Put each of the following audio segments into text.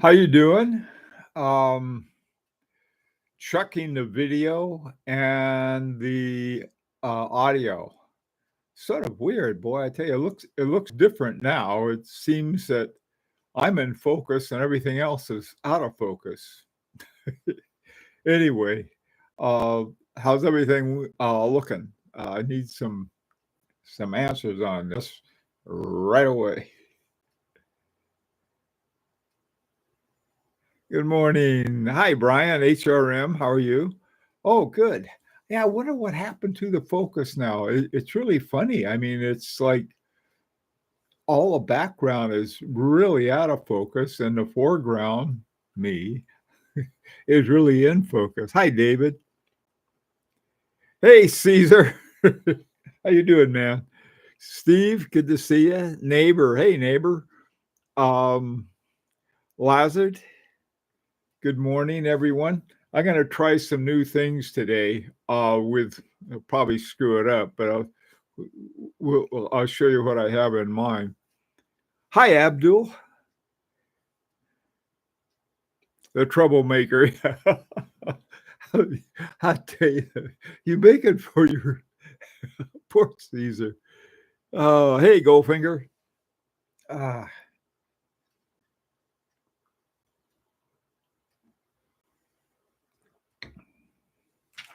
How you doing? Um, Checking the video and the audio. Sort of weird, boy. I tell you, it looks different now. It seems that I'm in focus and everything else is out of focus. Anyway, uh, how's everything looking? I need some answers on this right away. Good morning. Hi, Brian, HRM. How are you? Oh, good. Yeah, I wonder what happened to the focus now. It's really funny. I mean, it's like all the background is really out of focus, and the foreground, me, is really in focus. Hi, David. Hey, Caesar. How you doing, man? Steve, good to see you. Neighbor, hey, neighbor. Um, Lazard, good morning, everyone. I'm going to try some new things today. I'll probably screw it up, but I'll show you what I have in mind. Hi, Abdul, the troublemaker. I tell you, you make it for your poor Caesar. Oh, hey, Goldfinger. Ah,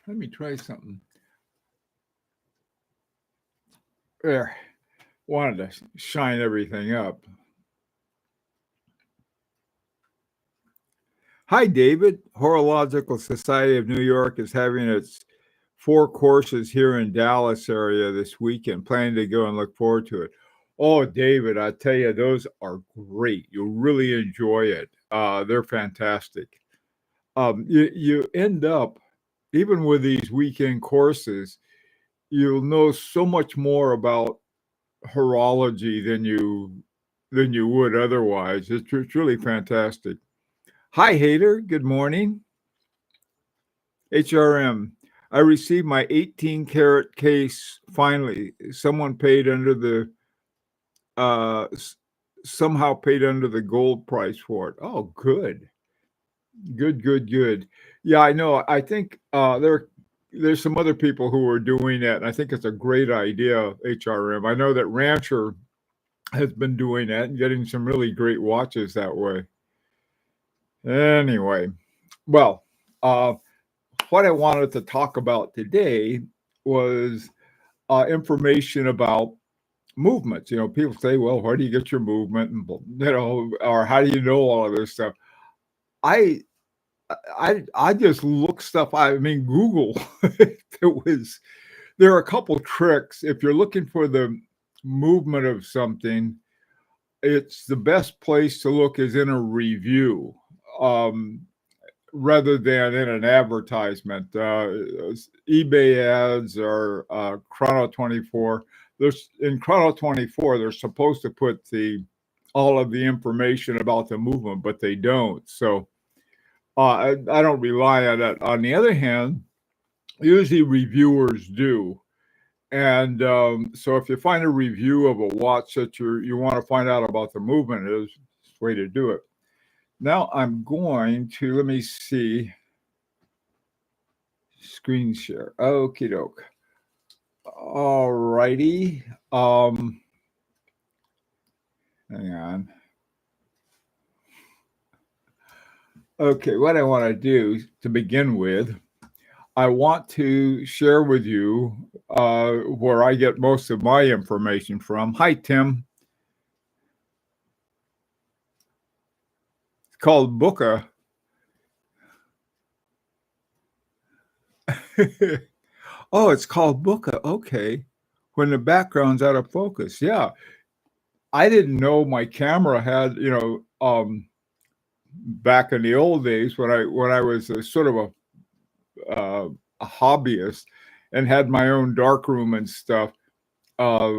let me try something. There, wanted to shine everything up. Hi, David. Horological Society of New York is having its 4 courses here in Dallas area this weekend. Planning to go and look forward to it. Oh, David, I tell you, those are great. You'll really enjoy it. They're fantastic. You end up, even with these weekend courses, you'll know so much more about horology than you would otherwise. It's really fantastic. Hi, Hater. Good morning. HRM. I received my 18 karat case finally. Someone paid under the uh somehow paid under the gold price for it. Oh, good. Good, good, good. Yeah, I know. I think there's some other people who are doing that, and I think it's a great idea, HRM. I know that Rancher has been doing that and getting some really great watches that way. Anyway, well, uh what I wanted to talk about today was information about movements. People say, "Well, where do you get your movement?" And or how do you know all of this stuff? I I just look stuff. I mean, Google. There are a couple tricks if you're looking for the movement of something. It's the best place to look is in a review. Um, Rather than in an advertisement. eBay ads or Chrono 24. There's in Chrono 24, they're supposed to put the all of the information about the movement, but they don't. So I don't rely on that. On the other hand, usually reviewers do. And so if you find a review of a watch that you want to find out about the movement, is the way to do it. Now I'm going to, let me see, screen share. Okie doke. All righty. Hang on. Okay, what I want to do to begin with, I want to share with you where I get most of my information from. Hi, Tim. It's called Booka. Oh, it's called Booka. Okay. When the background's out of focus. Yeah. I didn't know my camera had, back in the old days when I was sort of a hobbyist and had my own dark room and stuff. Uh,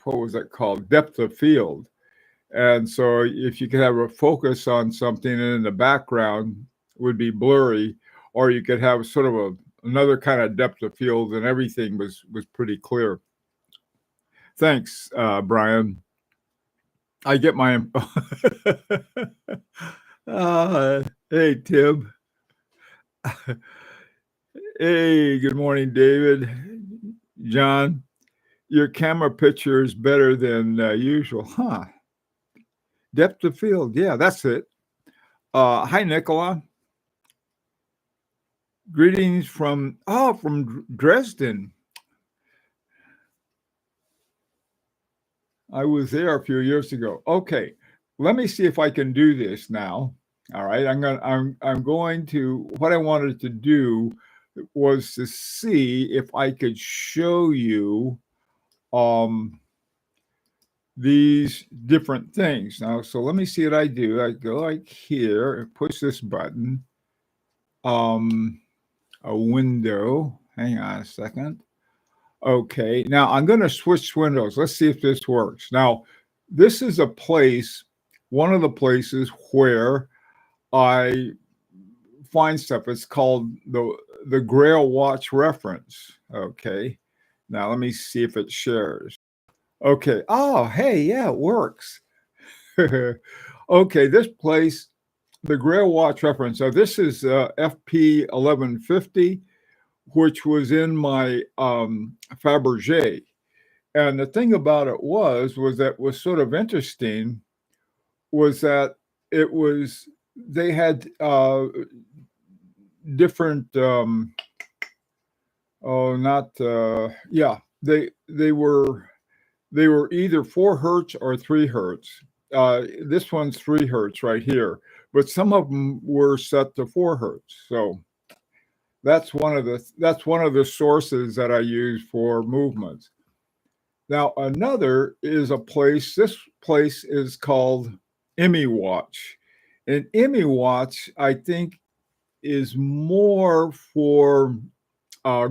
what was that called? Depth of field. And so if you could have a focus on something and in the background would be blurry, or you could have sort of another kind of depth of field and everything was pretty clear. Thanks, Brian. I get my Hey, Tim. Hey, good morning, David. John, your camera picture is better than usual. Huh. Depth of field. Yeah, that's it. Hi, Nicola. Greetings from Dresden. I was there a few years ago. Okay, let me see if I can do this now. All right, I'm going to. What I wanted to do was to see if I could show you um these different things. Now, so let me see what I do. I go like here and push this button. Um, a window. Hang on a second. Okay, now I'm going to switch windows. Let's see if this works. Now, this is a place, one of the places where I find stuff. It's called the Grail Watch reference. Okay, now let me see if it shares. Okay. Oh, hey, yeah, it works. Okay, this place, the Grail Watch reference. So this is FP 1150, which was in my Fabergé. And the thing about it was that was sort of interesting was that it was they had different oh not yeah they were either 4 hertz or 3 hertz. This one's 3 hertz right here, but some of them were set to 4 hertz. So that's one of the sources that I use for movements. Now another is a place. This place is called Emmy Watch, and Emmy Watch I think is more for uh,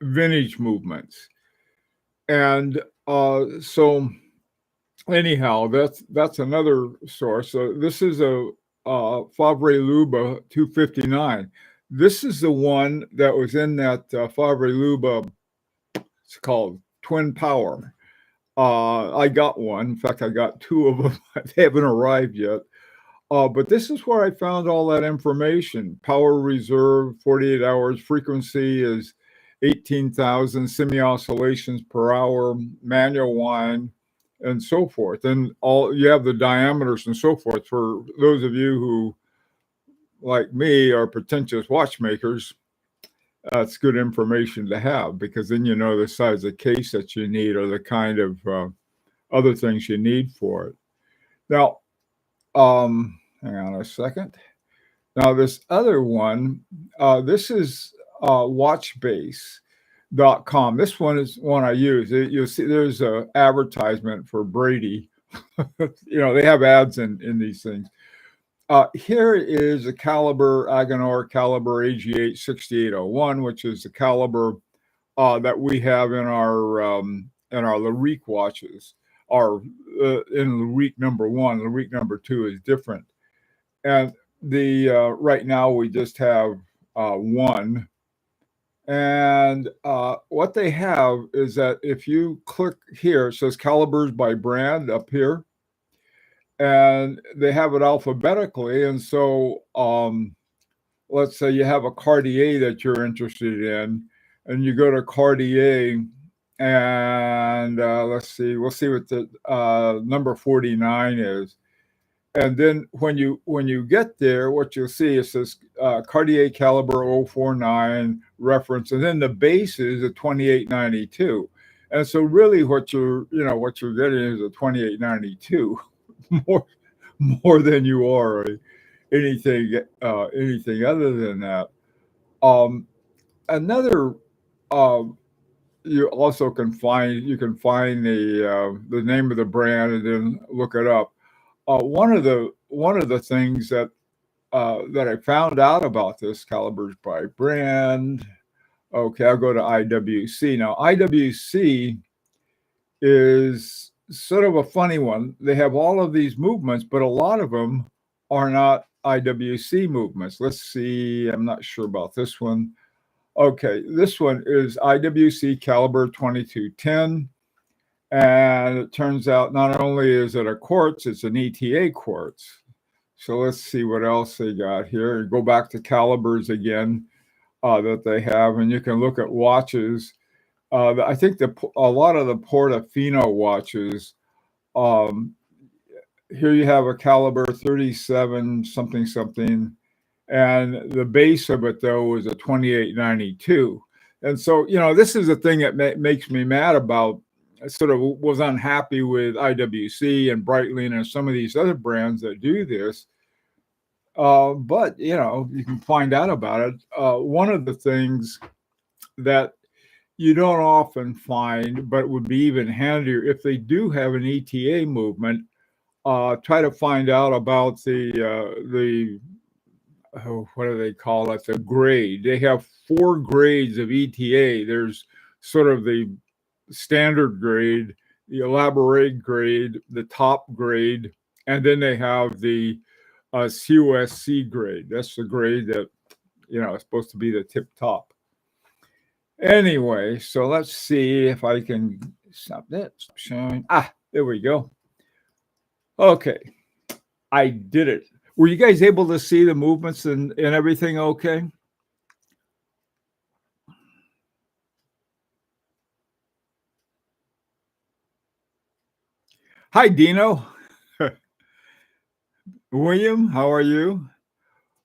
vintage movements, and so anyhow, that's another source. So this is a Favre-Luba 259. This is the one that was in that Favre-Luba. It's called Twin Power. I got one. In fact, I got two of them. They haven't arrived yet. But this is where I found all that information. Power reserve, 48 hours. Frequency is 18,000 semi-oscillations per hour. Manual wind, and so forth. And all you have the diameters and so forth. For those of you who, like me, are pretentious watchmakers, it's good information to have because then you know the size of case that you need or the kind of other things you need for it. Now, hang on a second. Now, this other one, this is watchbase.com. This one is one I use. You'll see there's an advertisement for Brady. They have ads in these things. Here is a caliber Agenor caliber AG8 6801, which is the caliber that we have in our LaRique watches. Our in LaRique number 1, LaRique number 2 is different, and the right now we just have one. And what they have is that if you click here, it says calibers by brand up here, and they have it alphabetically. And so let's say you have a Cartier that you're interested in, and you go to Cartier, and let's see, we'll see what the number 49 is. And then when you get there, what you'll see is this Cartier caliber 049 reference, and then the base is a 2892. And so really what you're getting is a 2892 more than you are anything other than that. Another you also can find the name of the brand and then look it up. One of the things that I found out about this calibers by brand. Okay, I'll go to IWC. Now, IWC is sort of a funny one. They have all of these movements, but a lot of them are not IWC movements. Let's see. I'm not sure about this one. Okay, this one is IWC caliber 2210. And it turns out not only is it a quartz, it's an ETA quartz. So let's see what else they got here. Go back to calibers again that they have, and you can look at watches. I think a lot of the Portofino watches. Um, Here you have a caliber 37 something something, and the base of it though was a 2892. And so, this is the thing that makes me mad about. I sort of was unhappy with IWC and Breitling and some of these other brands that do this. But you can find out about it. One of the things that you don't often find, but would be even handier if they do have an ETA movement. Try to find out about the what do they call it? The grade. They have 4 grades of ETA. There's sort of the standard grade, the elaborate grade, the top grade, and then they have the COSC grade. That's the grade that is supposed to be the tip top. Anyway, so let's see if I can stop that. Stop showing. There we go. Okay, I did it. Were you guys able to see the movements and everything okay? Hi, Dino. William, how are you?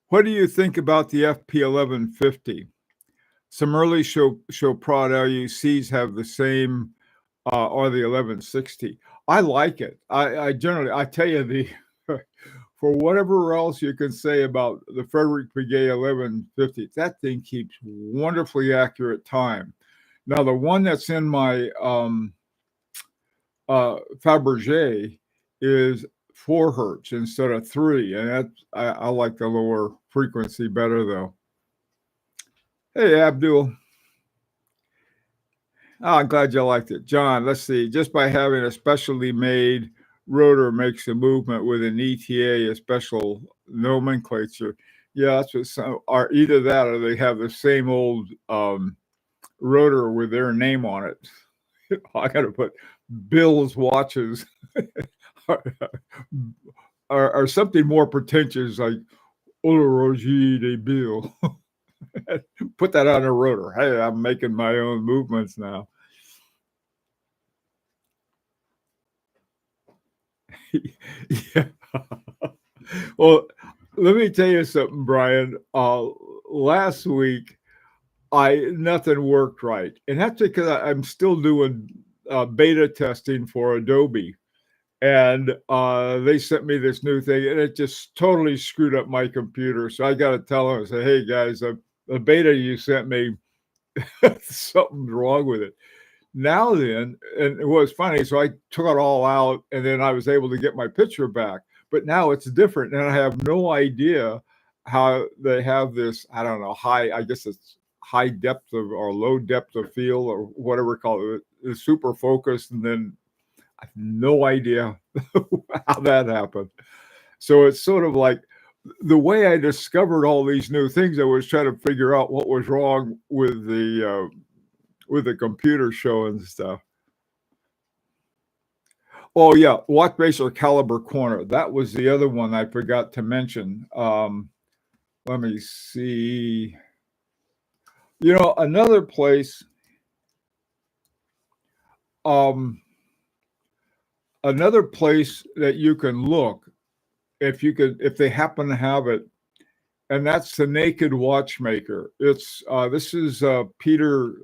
What do you think about the FP1150? Some early show prod LUCs have the same or the 1160. I like it. I generally, I tell you, the for whatever else you can say about the Frederick Piguet 1150, that thing keeps wonderfully accurate time. Now, the one that's in my Fabergé is 4 hertz instead of 3, and I like the lower frequency better though. Hey, Abdul. I'm glad you liked it. John, let's see. Just by having a specially made rotor makes a movement with an ETA, a special nomenclature. Yeah, that's what some are. Either that or they have the same old rotor with their name on it. I got to put Bill's watches or something more pretentious like Horloger de Bill. Put that on a rotor. Hey, I'm making my own movements now. Yeah. Well, let me tell you something, Brian. Last week, nothing worked right, and that's because I'm still doing beta testing for Adobe, and they sent me this new thing, and it just totally screwed up my computer. So I got to tell them, I say, "Hey guys, the beta you sent me, something's wrong with it." Now then, and it was funny. So I took it all out, and then I was able to get my picture back. But now it's different, and I have no idea how they have this. I don't know, high. I guess it's high depth of or low depth of field or whatever call it. It's super focused, and then I have no idea how that happened. So it's sort of like the way I discovered all these new things. I was trying to figure out what was wrong with the computer show and stuff. Oh yeah, watch base or caliber corner. That was the other one I forgot to mention. Let me see. Another place. Another place that you can look if they happen to have it, and that's the Naked Watchmaker. It's this is Peter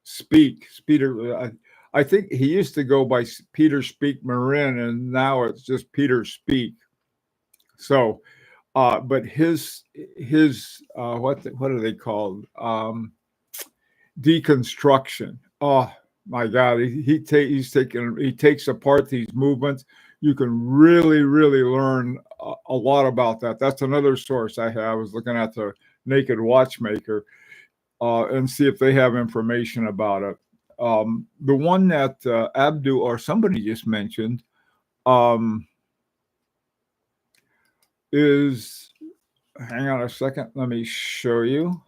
Speak. Peter, I think he used to go by Peter Speak Marin, and now it's just Peter Speak. So, but his what are they called? Deconstruction. Oh my God, he takes apart these movements. You can really learn a lot about that. That's another source I have. I was looking at the Naked Watchmaker and see if they have information about it. The one that Abdu or somebody just mentioned is, hang on a second, let me show you.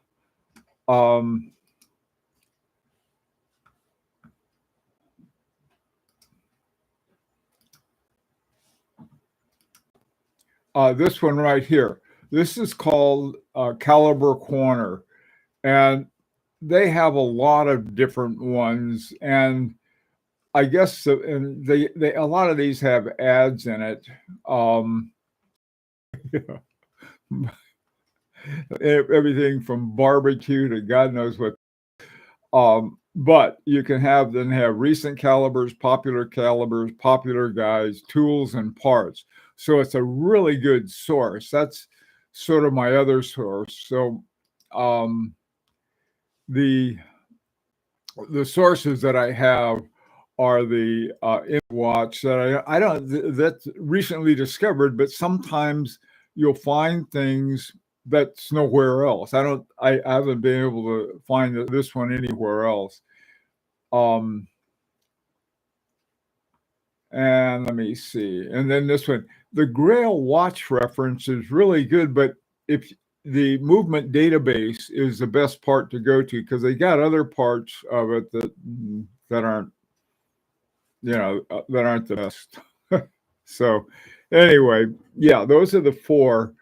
This one right here. This is called Caliber Corner, and they have a lot of different ones. And I guess and they a lot of these have ads in it. Um, everything from barbecue to God knows what. But you can have recent calibers, popular guides, tools, and parts. So it's a really good source. That's sort of my other source. So um, the the sources that I have are the watch that I don't that's recently discovered, but sometimes you'll find things that's nowhere else. I haven't been able to find this one anywhere else. Um, and let me see. And then this one, the Grail watch reference is really good, but if the movement database is the best part to go to because they got other parts of it that aren't that aren't the best. So anyway, yeah, those are the four.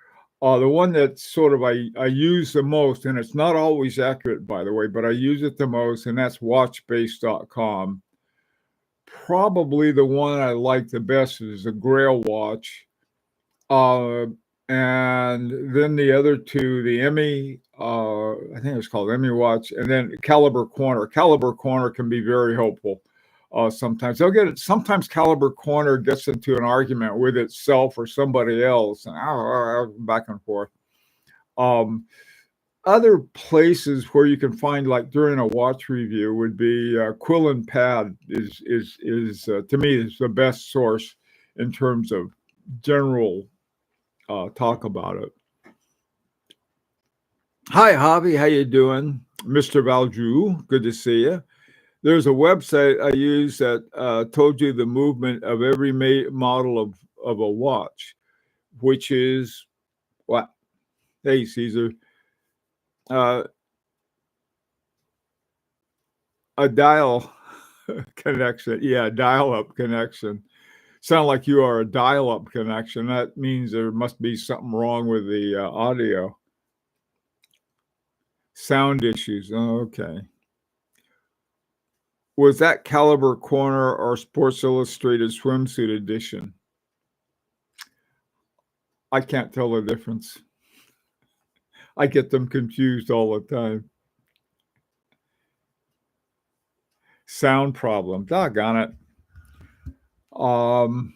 The one that sort of I use the most, and it's not always accurate, by the way, but I use it the most, and that's watchbase.com. Probably the one I like the best is the Grail watch. Uh, and then the other two, the Emmy, I think it's called Emmy Watch, and then Caliber Corner. Caliber Corner can be very helpful. Sometimes they'll get it. Sometimes Caliber Corner gets into an argument with itself or somebody else, and back and forth. Um, Other places where you can find, like during a watch review, would be Quill and Pad is to me is the best source in terms of general talk about it. Hi, Javi. How you doing? Mr. Valju, good to see you. There's a website I use that told you the movement of every model of a watch, which is what? Hey, Caesar. Uh, a dial connection. Yeah, dial-up connection. Sound like you are a dial-up connection. That means there must be something wrong with the audio. Sound issues. Oh, okay. Was that Caliber Corner or Sports Illustrated Swimsuit Edition? I can't tell the difference. I get them confused all the time. Sound problem. Doggone it. Um,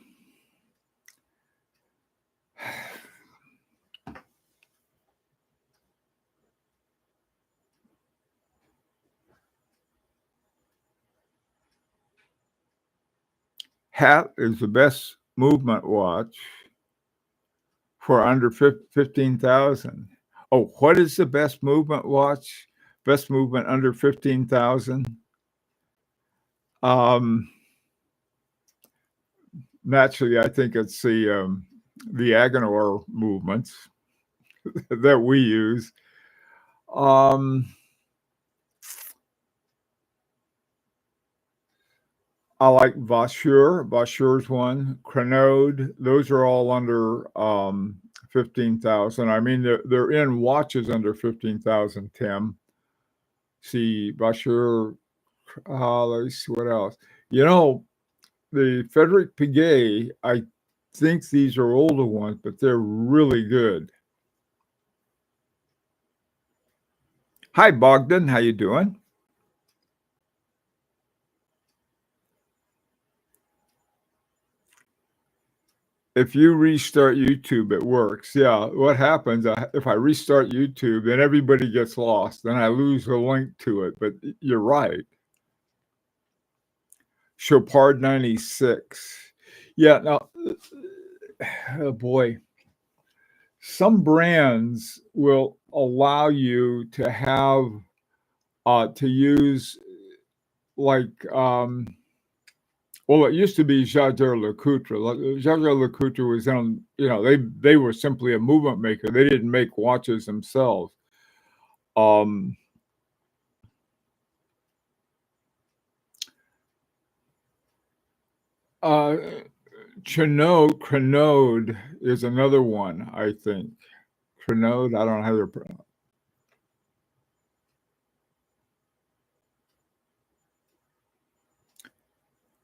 Hat is the best movement watch for under 15,000. Oh, what is the best movement watch? Best movement under 15,000? Um, Naturally, I think it's the Agonor movements that we use. I like Vaucheur. Vaucheur's one. Crenode. Those are all under 15,000. I mean, they're in watches under 15,000. Tim. See Vaucheur. Let's see what else. You know, the Frederick Piguet. I think these are older ones, but they're really good. Hi, Bogdan. How you doing? If you restart YouTube, it works. Yeah. What happens if I restart YouTube, then everybody gets lost. Then I lose the link to it. But you're right. Chopard 96. Yeah. Now, oh boy, some brands will allow you to have to use like well, it used to be Jaeger-LeCoultre. Jaeger-LeCoultre was on, they were simply a movement maker. They didn't make watches themselves. Um, uh, Crenode is another one, I think. Crenode, I don't know how to pronounce.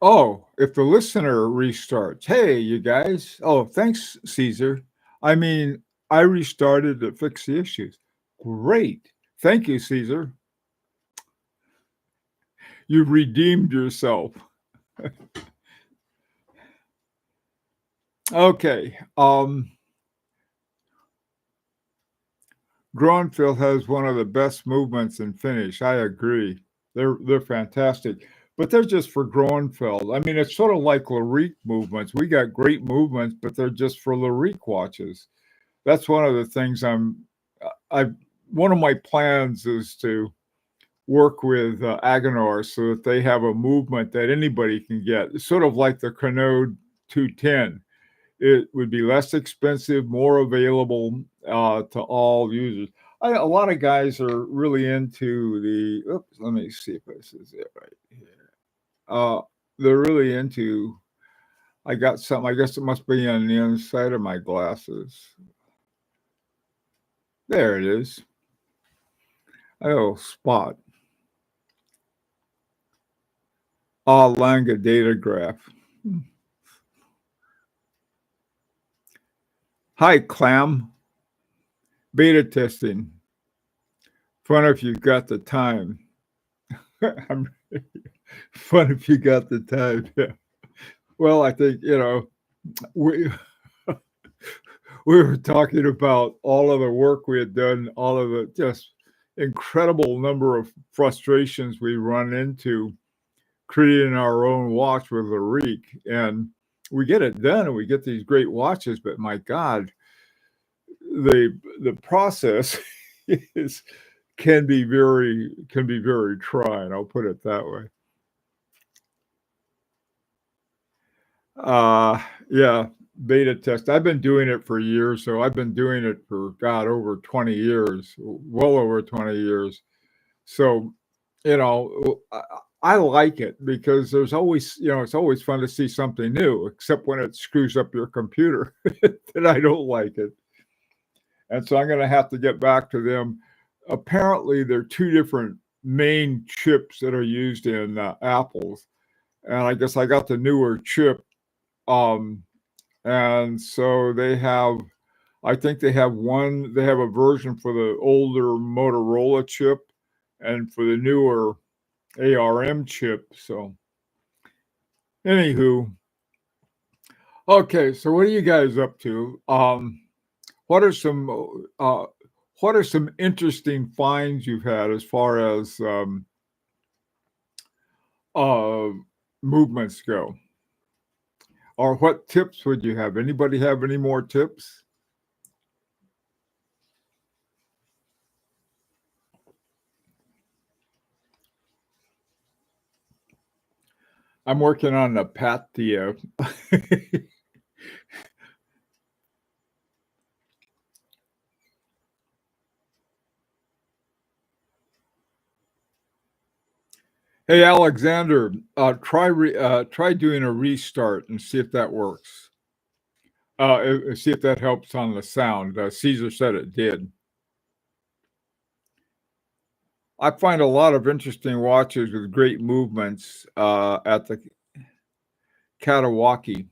Oh, if the listener restarts, hey, you guys. Oh, thanks, Caesar. I mean, I restarted to fix the issues. Great. Thank you, Caesar. You've redeemed yourself. Okay. Groenfeld has one of the best movements in finish. I agree. They're fantastic. But they're just for Groenfeld. I mean, it's sort of like Larique movements. We got great movements, but they're just for Larique watches. That's one of the things I one of my plans is to work with Agenor so that they have a movement that anybody can get. It's sort of like the Crenode 210. It would be less expensive, more available to all users. A lot of guys are really into the. Oops, let me see if this is it right here. They're really into. I got something. I guess it must be on the inside of my glasses. There it is. Oh, spot. Langa data graph. Hi, Clam. Beta testing. Fun if you've got the time. Fun if you got the time. Yeah. Well, I think, we we were talking about all of the work we had done, all of the just incredible number of frustrations we run into creating our own watch with Larique. And we get it done and we get these great watches, but my God, the process can be very trying. I'll put it that way. Yeah, beta test. I've been doing it for years, so I've been doing it for over 20 years, well over 20 years. So, I like it because there's always, it's always fun to see something new, except when it screws up your computer. Then I don't like it. And so I'm going to have to get back to them. Apparently, there are two different main chips that are used in Apples. And I guess I got the newer chip. And so I think they have a version for the older Motorola chip and for the newer ARM chip. So, anywho, okay. So, what are you guys up to? What are some interesting finds you've had as far as movements go? Or what tips would you have? Anybody have any more tips? I'm working on the Patia. Hey, Alexander, try doing a restart and see if that works. See if that helps on the sound. Caesar said it did. I find a lot of interesting watches with great movements at the Katawaki.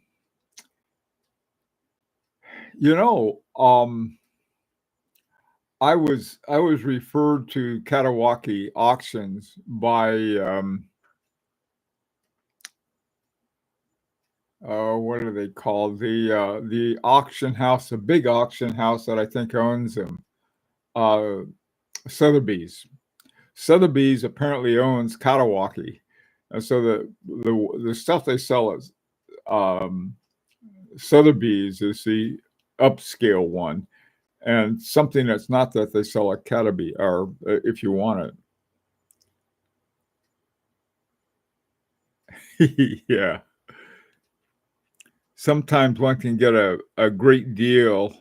I was referred to Katawaki auctions by what are they called? The auction house, a big auction house that I think owns them. Sotheby's. Sotheby's apparently owns Katawaki, and so the stuff they sell is Sotheby's is the upscale one, and something that's not that they sell at Katawaki, or if you want it. Yeah. Sometimes one can get a great deal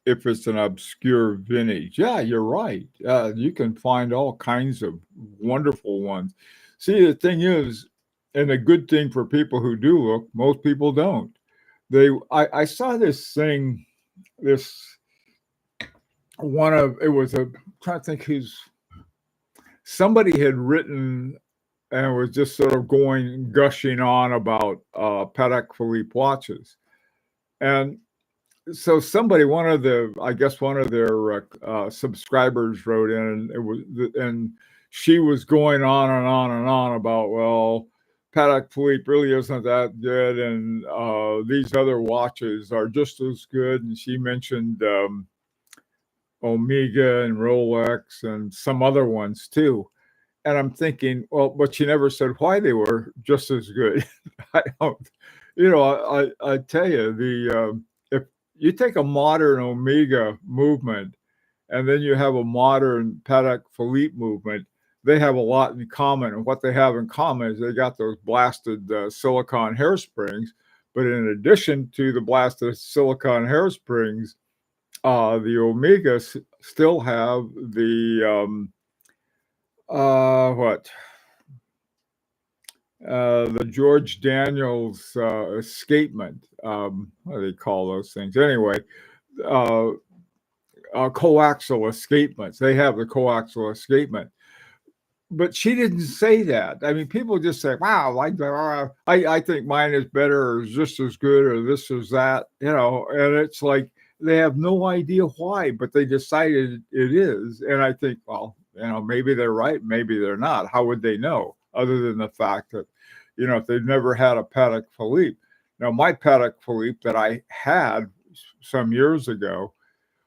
if it's an obscure vintage. Yeah, you're right. You can find all kinds of wonderful ones. See, the thing is, And a good thing for people who do look, most people don't. I saw this thing, this one of, it was a, I'm trying to think who's, somebody had written and was just sort of gushing on about Patek Philippe watches. And so somebody, I guess one of their subscribers wrote in, and and she was going on and on and on about, well, Patek Philippe really isn't that good, and these other watches are just as good. And she mentioned Omega and Rolex and some other ones too. And I'm thinking, well, but she never said why they were just as good. I don't, I tell you, if you take a modern Omega movement and then you have a modern Patek Philippe movement, they have a lot in common. And what they have in common is they got those blasted silicon hairsprings. But in addition to the blasted silicon hairsprings, the Omegas still have the George Daniels escapement. What do they call those things? Anyway, uh, coaxial escapements. They have the coaxial escapement. But she didn't say that. I mean, people just say, "Wow, I think mine is better, or just as good, or this or that," And it's like they have no idea why, but they decided it is. And I think, well, maybe they're right, maybe they're not. How would they know, other than the fact that, if they've never had a Patek Philippe? Now, my Patek Philippe that I had some years ago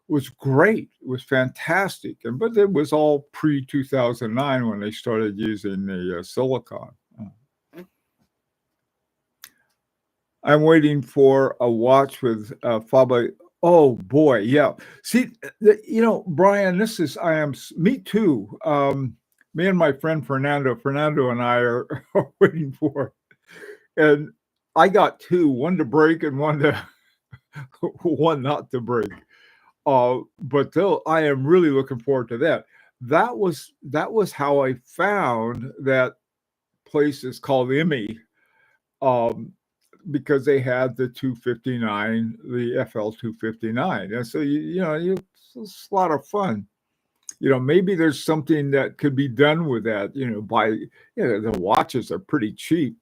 was great. It was fantastic. But it was all pre-2009 when they started using the silicon. I'm waiting for a watch with Faber. Oh boy, yeah. See, Brian, me too. Me and my friend Fernando and I are waiting for it. And I got two, one to break and one not to break. But I am really looking forward to that. That was how I found that place is called Emmy, because they had the 259, the FL 259, and so it's a lot of fun. Maybe there's something that could be done with that. The watches are pretty cheap,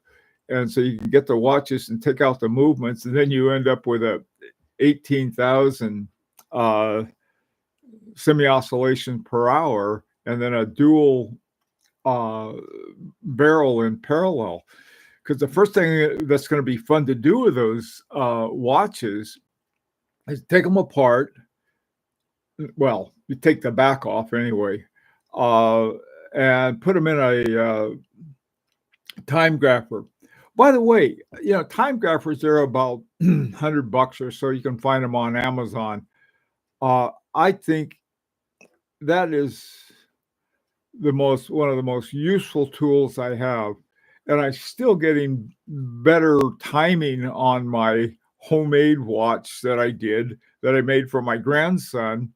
and so you can get the watches and take out the movements, and then you end up with a 18,000 semi-oscillation per hour, and then a dual barrel in parallel. Because the first thing that's going to be fun to do with those watches is take them apart. Well, you take the back off anyway, and put them in a time grapher. By the way, time graphers, they're about $100 or so. You can find them on Amazon. I think that is one of the most useful tools I have. And I'm still getting better timing on my homemade watch that I made for my grandson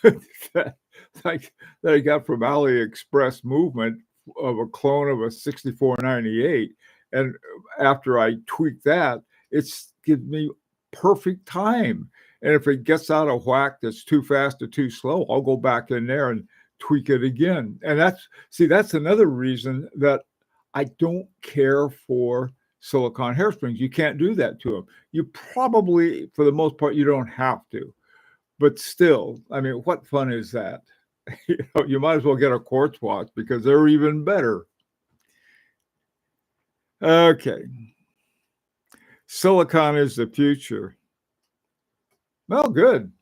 that I got from AliExpress Movement, of a clone of a 6498. And after I tweak that, it's gives me perfect time. And if it gets out of whack, that's too fast or too slow, I'll go back in there and tweak it again. And that's another reason that I don't care for silicone hairsprings. You can't do that to them. You probably, for the most part, you don't have to. But still, I mean, what fun is that? You might as well get a quartz watch because they're even better. Okay. Silicon is the future. Well, good.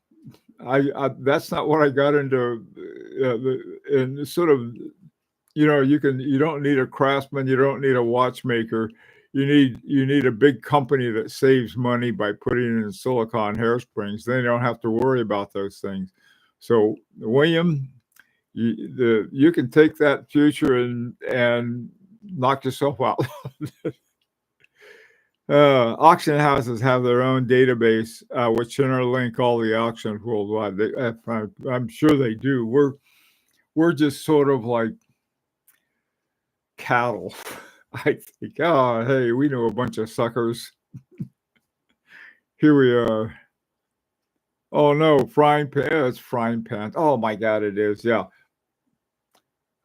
That's not what I got into. And sort of, you don't need a craftsman, you don't need a watchmaker. You need a big company that saves money by putting in silicone hairsprings. Then you don't have to worry about those things. So, William, you can take that future and knock yourself out. Auction houses have their own database, which interlink all the auctions worldwide. I'm sure they do. We're just sort of like cattle. I think, oh, hey, we know a bunch of suckers. Here we are. Oh no, frying pan. It's frying pan. Oh my God, it is. Yeah.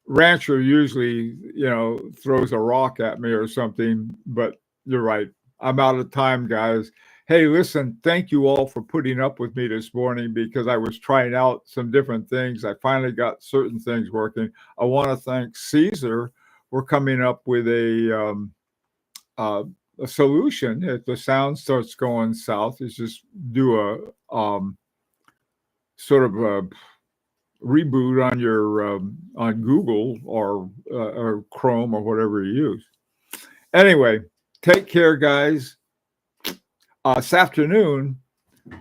Rancher usually, throws a rock at me or something, but you're right. I'm out of time, guys. Hey, listen, thank you all for putting up with me this morning because I was trying out some different things. I finally got certain things working. I want to thank Caesar for coming up with uh, a solution. If the sound starts going south, is just do sort of a reboot on your on Google or Chrome or whatever you use. Anyway, take care, guys. This afternoon,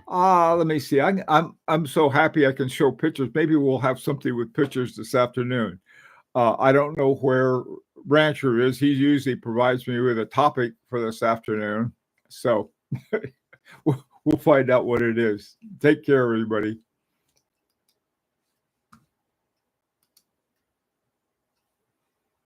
let me see. I'm so happy I can show pictures. Maybe we'll have something with pictures this afternoon. I don't know where Rancher is. He usually provides me with a topic for this afternoon, so we'll find out what it is. Take care, everybody.